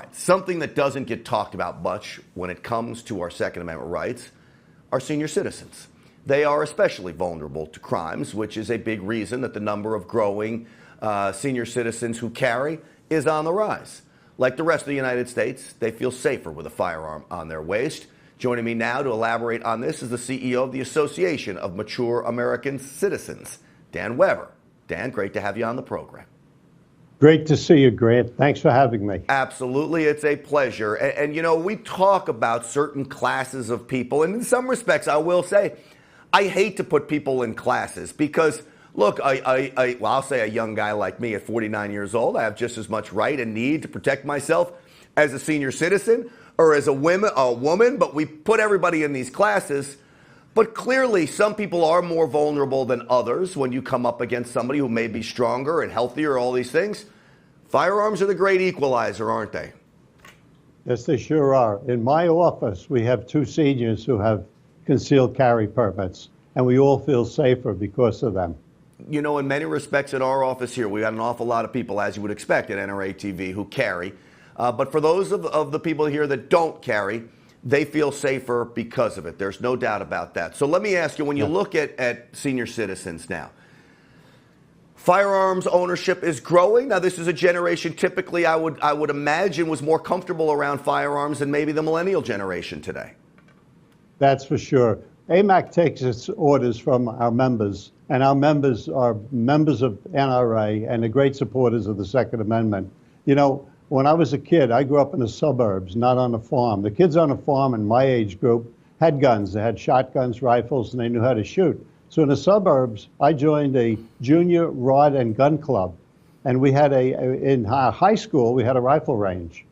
right, something that doesn't get talked about much when it comes to our Second Amendment rights are senior citizens. They are especially vulnerable to crimes, which is a big reason that the number of growing senior citizens who carry is on the rise. Like the rest of the United States, they feel safer with a firearm on their waist. Joining me now to elaborate on this is the CEO of the Association of Mature American Citizens, Dan Weber. Dan, great to have you on the program. Great to see you, Grant. Thanks for having me. Absolutely, it's a pleasure. And you know, we talk about certain classes of people, and in some respects, I will say, I hate to put people in classes because, look, I'll say a young guy like me at 49 years old, I have just as much right and need to protect myself as a senior citizen or as a woman, but we put everybody in these classes. But clearly, some people are more vulnerable than others when you come up against somebody who may be stronger and healthier, all these things. Firearms are the great equalizer, aren't they? Yes, they sure are. In my office, we have 2 seniors who have concealed carry permits, and we all feel safer because of them. You know, in many respects, at our office here, we got an awful lot of people, as you would expect at NRA TV, who carry. But for those of the people here that don't carry, they feel safer because of it. There's no doubt about that. So let me ask you, when you look at senior citizens now, firearms ownership is growing. Now, this is a generation typically I would imagine was more comfortable around firearms than maybe the millennial generation today. That's for sure. AMAC takes its orders from our members, and our members are members of NRA and the great supporters of the Second Amendment. You know, when I was a kid, I grew up in the suburbs, not on a farm. The kids on a farm in my age group had guns. They had shotguns, rifles, and they knew how to shoot. So in the suburbs, I joined a junior rod and gun club. And we had in high school, we had a rifle range.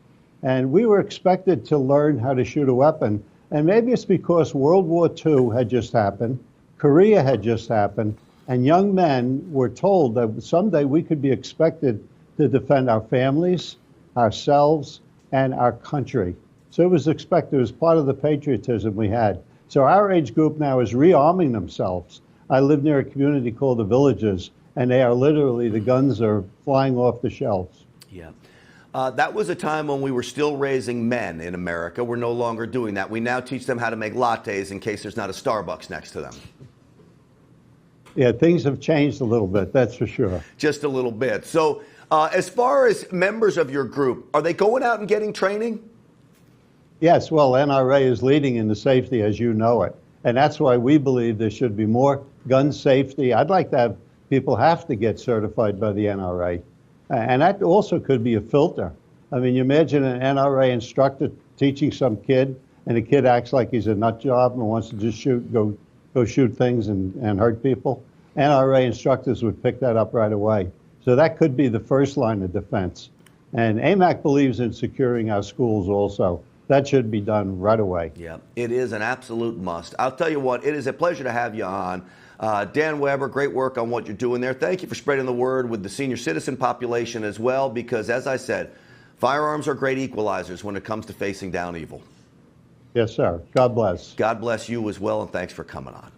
And we were expected to learn how to shoot a weapon. And maybe it's because World War II had just happened, Korea had just happened, and young men were told that someday we could be expected to defend our families, ourselves, and our country. So it was expected, it was part of the patriotism we had. So our age group now is rearming themselves. I live near a community called the Villages, and they are literally, the guns are flying off the shelves. Yeah. That was a time when we were still raising men in America. We're no longer doing that. We now teach them how to make lattes in case there's not a Starbucks next to them. Yeah, things have changed a little bit, that's for sure. Just a little bit. So as far as members of your group, are they going out and getting training? Yes, well, NRA is leading in the safety as you know it. And that's why we believe there should be more gun safety. I'd like to have people have to get certified by the NRA. And that also could be a filter. I mean, you imagine an NRA instructor teaching some kid, and the kid acts like he's a nut job and wants to just go shoot things and hurt people. NRA instructors would pick that up right away. So that could be the first line of defense. And AMAC believes in securing our schools also. That should be done right away. Yeah, it is an absolute must. I'll tell you what, it is a pleasure to have you on. Dan Weber, great work on what you're doing there. Thank you for spreading the word with the senior citizen population as well, because as I said, firearms are great equalizers when it comes to facing down evil. Yes, sir. God bless. God bless you as well, and thanks for coming on.